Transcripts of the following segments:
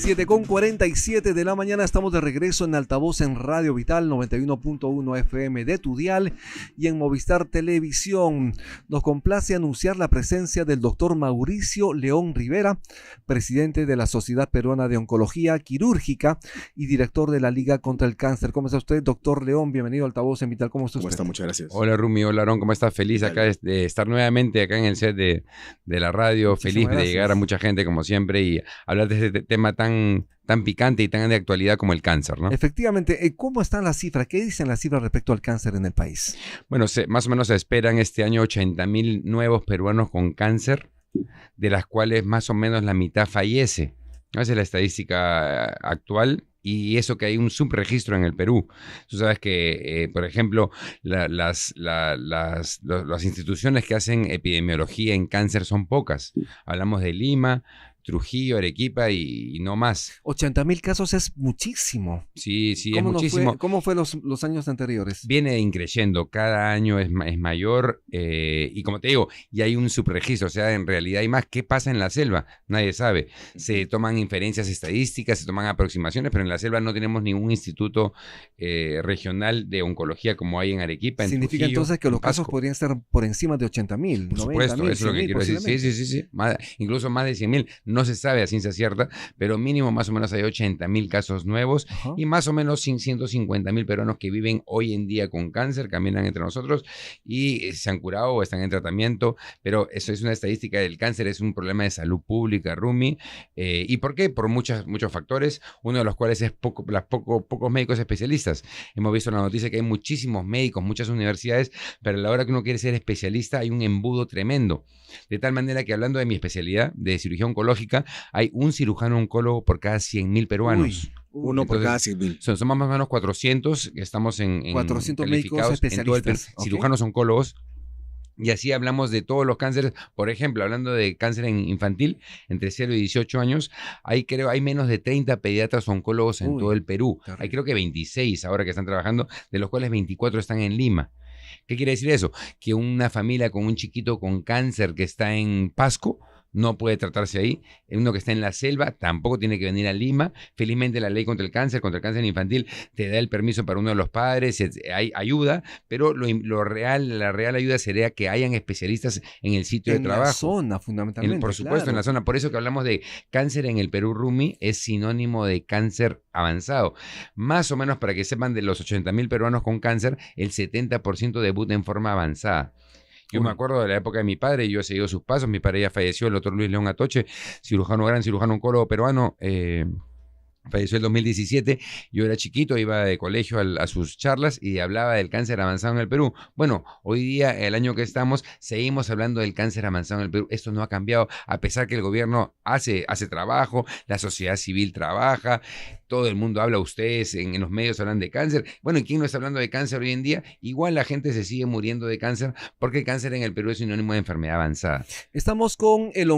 7:47 de la mañana, estamos de regreso en Altavoz en Radio Vital 91.1 FM de tu dial y en Movistar Televisión. Nos complace anunciar la presencia del doctor Mauricio León Rivera, presidente de la Sociedad Peruana de Oncología Quirúrgica y director de la Liga contra el Cáncer. ¿Cómo está usted, doctor León? Bienvenido a Altavoz en Vital. ¿Cómo está usted? ¿Cómo está? Muchas gracias. Hola Rumi, hola Aarón, ¿cómo estás? Feliz acá de estar nuevamente acá en el set de la radio. Muchísimas Feliz gracias. de llegar a mucha gente como siempre y hablar de este tema tan picante y tan de actualidad como el cáncer, ¿no? Efectivamente. ¿Cómo están las cifras? ¿Qué dicen las cifras respecto al cáncer en el país? Bueno, más o menos se esperan este año 80,000 nuevos peruanos con cáncer, de las cuales más o menos la mitad fallece. Esa es la estadística actual. Y eso que hay un subregistro en el Perú. Tú sabes que, por ejemplo, las instituciones que hacen epidemiología en cáncer son pocas. Hablamos de Lima, Trujillo, Arequipa y no más. 80,000 casos es muchísimo. Sí, es muchísimo. ¿Cómo fue los años anteriores? Viene increciendo, cada año es mayor y como te digo, y hay un subregistro, o sea, en realidad hay más. ¿Qué pasa en la selva? Nadie sabe. Se toman inferencias estadísticas, se toman aproximaciones, pero en la selva no tenemos ningún instituto regional de oncología como hay en Arequipa, en Significa Trujillo, entonces que los en Pasco. casos podrían ser por encima de 80,000, Por 90,000, supuesto, eso es lo que 100,000 quiero decir. Sí. Incluso más de 100,000. No se sabe a ciencia cierta, pero mínimo más o menos hay 80,000 casos nuevos. Ajá. Y más o menos 150,000 peruanos que viven hoy en día con cáncer, caminan entre nosotros y se han curado o están en tratamiento. Pero eso es una estadística del cáncer, es un problema de salud pública, Rumi. ¿Y por qué? Por muchos factores, uno de los cuales es pocos médicos especialistas. Hemos visto en la noticia que hay muchísimos médicos, muchas universidades, pero a la hora que uno quiere ser especialista hay un embudo tremendo. De tal manera que, hablando de mi especialidad de cirugía oncológica, hay un cirujano oncólogo por cada 100,000 peruanos. Uno por Entonces, cada 100,000. Somos más o menos 400 que estamos en 400 médicos calificados en todo el Perú, especialistas. Ok. cirujanos oncólogos. Y así hablamos de todos los cánceres. Por ejemplo, hablando de cáncer infantil, entre 0 y 18 años, hay menos de 30 pediatras oncólogos en todo el Perú. terrible. Hay creo que 26 ahora que están trabajando, de los cuales 24 están en Lima. ¿Qué quiere decir eso? Que una familia con un chiquito con cáncer que está en Pasco no puede tratarse ahí. Uno que está en la selva tampoco tiene que venir a Lima. Felizmente la ley contra el cáncer infantil, te da el permiso para uno de los padres, hay ayuda, pero la real ayuda sería que hayan especialistas en el sitio de trabajo. En la zona, fundamentalmente. Por supuesto, claro. en la zona. Por eso que hablamos de cáncer en el Perú, Rumi, es sinónimo de cáncer avanzado. Más o menos, para que sepan, de los 80,000 peruanos con cáncer, el 70% debuta en forma avanzada. Yo me acuerdo de la época de mi padre, yo he seguido sus pasos. Mi padre ya falleció, el doctor Luis León Atoche, gran cirujano oncólogo peruano. Falleció el 2017, yo era chiquito, iba de colegio a sus charlas y hablaba del cáncer avanzado en el Perú. Bueno, hoy día, el año que estamos, seguimos hablando del cáncer avanzado en el Perú. Esto no ha cambiado, a pesar que el gobierno hace trabajo, la sociedad civil trabaja, todo el mundo habla, ustedes en los medios hablan de cáncer. Bueno, ¿y quién no está hablando de cáncer hoy en día? Igual la gente se sigue muriendo de cáncer porque el cáncer en el Perú es sinónimo de enfermedad avanzada. Estamos con el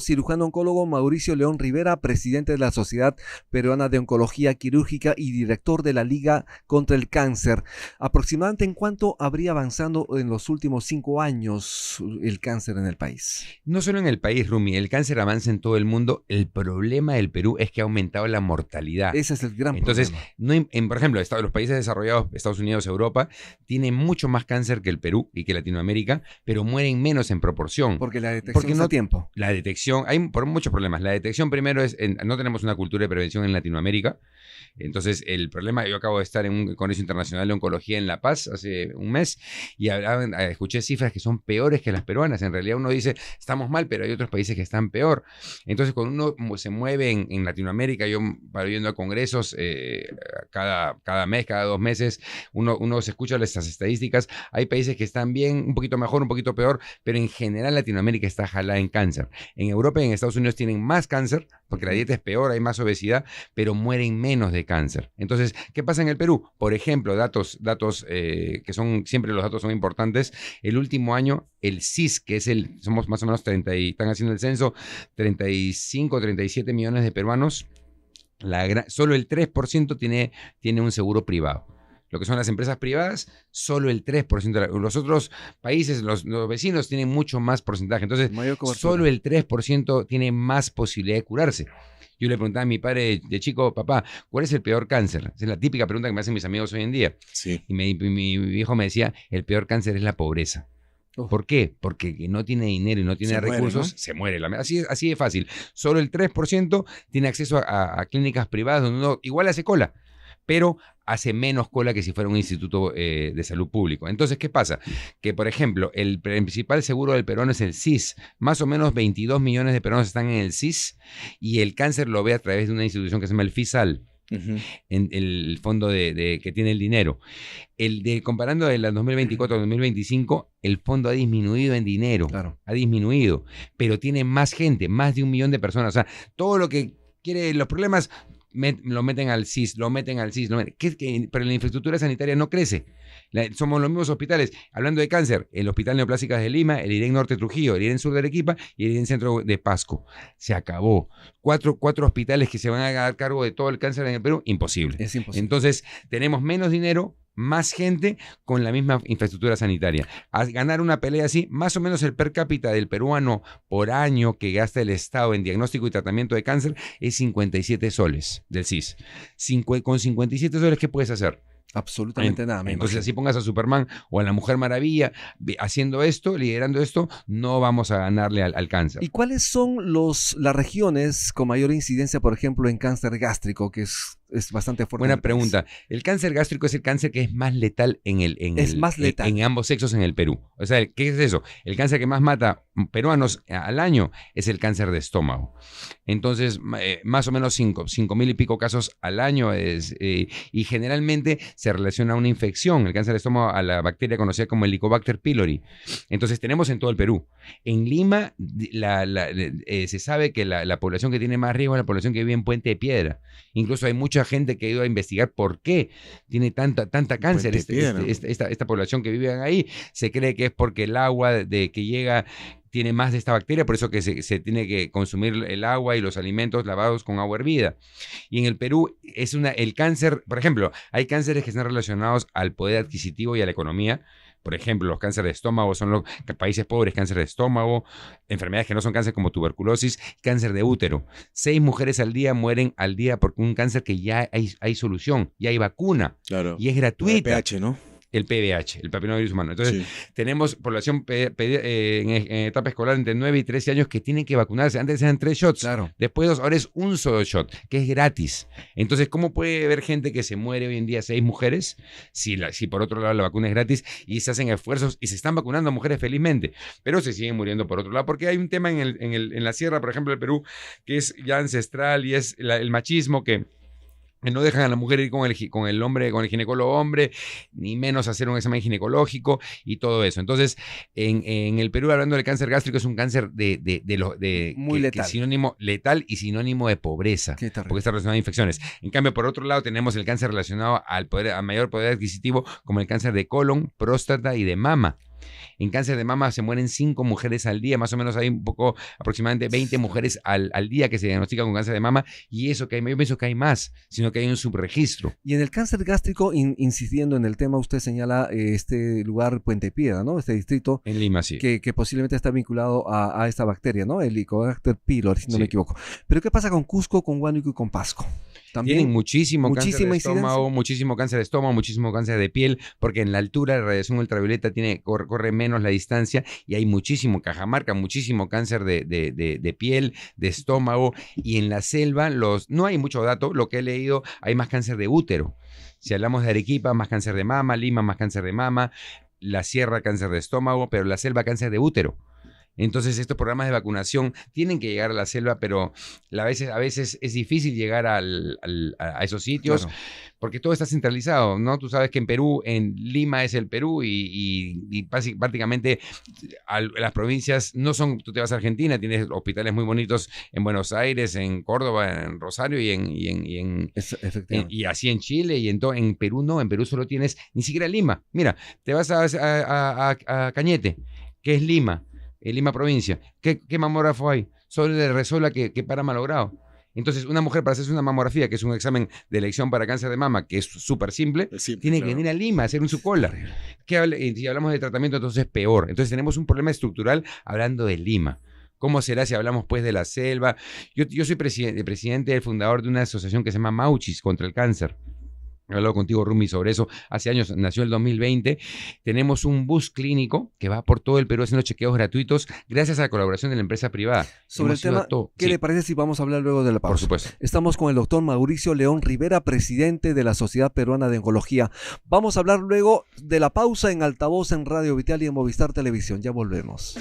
cirujano oncólogo Mauricio León Rivera, presidente de la Sociedad Peruana de Oncología Quirúrgica y director de la Liga contra el Cáncer. Aproximadamente, ¿en cuánto habría avanzado en los últimos 5 años el cáncer en el país? No solo en el país, Rumi, el cáncer avanza en todo el mundo. El problema del Perú es que ha aumentado la mortalidad. Ese es el gran Entonces, problema. por ejemplo, los países desarrollados, Estados Unidos, Europa, tienen mucho más cáncer que el Perú y que Latinoamérica, pero mueren menos en proporción. Porque la detección está a tiempo. La detección, hay por muchos problemas. La detección primero no tenemos una cultura de prevención en Latinoamérica. Entonces, el problema, yo acabo de estar en un congreso internacional de oncología en La Paz hace un mes y escuché cifras que son peores que las peruanas. En realidad uno dice, estamos mal, pero hay otros países que están peor. Entonces, cuando uno se mueve en Latinoamérica, yo paro yendo a congresos cada mes, cada 2 meses, uno se escucha estas estadísticas. Hay países que están bien, un poquito mejor, un poquito peor, pero en general Latinoamérica está jalada en cáncer. En Europa y en Estados Unidos tienen más cáncer, porque la dieta es peor, hay más obesidad, pero mueren menos de cáncer. Entonces, ¿qué pasa en el Perú? Por ejemplo, datos que son, siempre los datos son importantes. El último año, el CIS, que es somos más o menos 30, y están haciendo el censo, 35, 37 millones de peruanos. Solo el 3% tiene un seguro privado. lo que son las empresas privadas, solo el 3%. Los otros países, los vecinos, tienen mucho más porcentaje. Entonces, solo el 3% tiene más posibilidad de curarse. Yo le preguntaba a mi padre de chico, papá, ¿cuál es el peor cáncer? Esa es la típica pregunta que me hacen mis amigos hoy en día. Sí. Y mi hijo me decía, el peor cáncer es la pobreza. ¿Por qué? Porque que no tiene dinero y no tiene recursos, se muere. Así de fácil. Solo el 3% tiene acceso a clínicas privadas donde uno igual hace cola, pero hace menos cola que si fuera un instituto de salud público. Entonces, ¿qué pasa? Que, por ejemplo, el principal seguro del peruano es el SIS. Más o menos 22 millones de peruanos están en el SIS y el cáncer lo ve a través de una institución que se llama el FISAL. En el fondo que tiene el dinero. Comparando de la 2024 a 2025, el fondo ha disminuido en dinero. Claro. Ha disminuido, pero tiene más gente, más de 1 millón de personas. O sea, todo lo que quiere, los problemas lo meten al SIS, pero la infraestructura sanitaria no crece. Somos los mismos hospitales. Hablando de cáncer, el Hospital Neoplásicas de Lima, el IREN Norte Trujillo, el IREN Sur de Arequipa y el IREN Centro de Pasco. Se acabó. Cuatro hospitales que se van a dar cargo de todo el cáncer en el Perú, imposible. Es imposible. Entonces, tenemos menos dinero, más gente con la misma infraestructura sanitaria. A ganar una pelea así, más o menos el per cápita del peruano por año que gasta el Estado en diagnóstico y tratamiento de cáncer es 57 soles del SIS. Con 57 soles, ¿qué puedes hacer? Absolutamente nada. Entonces, así pongas a Superman o a la Mujer Maravilla haciendo esto, liderando esto, no vamos a ganarle al cáncer. ¿Y cuáles son las regiones con mayor incidencia, por ejemplo, en cáncer gástrico, que es bastante fuerte? Buena pregunta. El cáncer gástrico es el cáncer que es más letal más letal en ambos sexos en el Perú. O sea, ¿qué es eso? El cáncer que más mata peruanos al año es el cáncer de estómago. Entonces, más o menos 5,000 y pico casos al año y generalmente se relaciona a una infección, el cáncer de estómago, a la bacteria conocida como Helicobacter pylori. Entonces, tenemos en todo el Perú. En Lima, se sabe que la población que tiene más riesgo es la población que vive en Puente de Piedra. Incluso hay mucha gente que ha ido a investigar por qué tiene tanta cáncer esta población que vive ahí. Se cree que es porque el agua que llega tiene más de esta bacteria, por eso que se tiene que consumir el agua y los alimentos lavados con agua hervida. Y en el Perú el cáncer, por ejemplo, hay cánceres que están relacionados al poder adquisitivo y a la economía. Por ejemplo, los cánceres de estómago son los países pobres, cáncer de estómago, enfermedades que no son cáncer como tuberculosis, cáncer de útero. 6 mujeres al día mueren al día por un cáncer que ya hay solución, ya hay vacuna. Claro. Y es gratuita. El PH, ¿no? El PVH, el papillomavirus humano. Entonces, tenemos población en etapa escolar entre 9 y 13 años que tienen que vacunarse. Antes eran 3 shots, después 2, ahora es un solo shot, que es gratis. Entonces, ¿cómo puede haber gente que se muere hoy en día, 6 mujeres, si por otro lado la vacuna es gratis y se hacen esfuerzos y se están vacunando mujeres felizmente, pero se siguen muriendo por otro lado? Porque hay un tema en la sierra, por ejemplo, del Perú, que es ya ancestral y es el machismo que no dejan a la mujer ir con el hombre, con el ginecólogo hombre, ni menos hacer un examen ginecológico y todo eso. Entonces, en el Perú, hablando del cáncer gástrico, es un cáncer muy letal. Sinónimo letal y sinónimo de pobreza, porque está relacionado a infecciones. En cambio, por otro lado, tenemos el cáncer relacionado a mayor poder adquisitivo, como el cáncer de colon, próstata y de mama. En cáncer de mama se mueren 5 mujeres al día, más o menos hay aproximadamente 20 mujeres al día que se diagnostican con cáncer de mama, y eso yo pienso que hay más, sino que hay un subregistro. Y en el cáncer gástrico, incidiendo en el tema, usted señala este lugar Puente Piedra, ¿no? Este distrito. En Lima, sí. Que posiblemente está vinculado a esta bacteria, ¿no? El Helicobacter pylori, si no me equivoco. Pero ¿qué pasa con Cusco, con Huánuco y con Pasco? También tienen muchísimo cáncer de estómago, muchísimo cáncer de piel, porque en la altura la radiación ultravioleta corre menos la distancia, y hay muchísimo, Cajamarca, muchísimo cáncer de piel, de estómago, y en la selva no hay mucho dato, lo que he leído, hay más cáncer de útero. Si hablamos de Arequipa, más cáncer de mama, Lima, más cáncer de mama, la sierra, cáncer de estómago, pero la selva, cáncer de útero. Entonces, estos programas de vacunación tienen que llegar a la selva, pero a veces es difícil llegar a esos sitios, porque todo está centralizado, ¿no? Tú sabes que en Perú, en Lima es el Perú y prácticamente las provincias no son. Tú te vas a Argentina, tienes hospitales muy bonitos en Buenos Aires, en Córdoba, en Rosario y así en Chile, y en Perú no. En Perú solo tienes, ni siquiera Lima. Mira, te vas a Cañete, que es Lima. En Lima provincia, ¿qué mamógrafo hay? Solo el de Resola que para malogrado. Entonces, una mujer para hacerse una mamografía, que es un examen de elección para cáncer de mama, que es súper simple, tiene que venir a Lima a hacer un su cola. Si hablamos de tratamiento, entonces es peor. Entonces tenemos un problema estructural hablando de Lima. ¿Cómo será si hablamos pues de la selva? Yo soy presidente y fundador de una asociación que se llama Mauchis contra el cáncer. He hablado contigo, Rumi, sobre eso. Hace años, nació el 2020. Tenemos un bus clínico que va por todo el Perú haciendo chequeos gratuitos gracias a la colaboración de la empresa privada. Sobre el tema, ¿qué le parece si vamos a hablar luego de la pausa? Por supuesto. Estamos con el doctor Mauricio León Rivera, presidente de la Sociedad Peruana de Oncología. Vamos a hablar luego de la pausa en Altavoz en Radio Vital y en Movistar Televisión. Ya volvemos.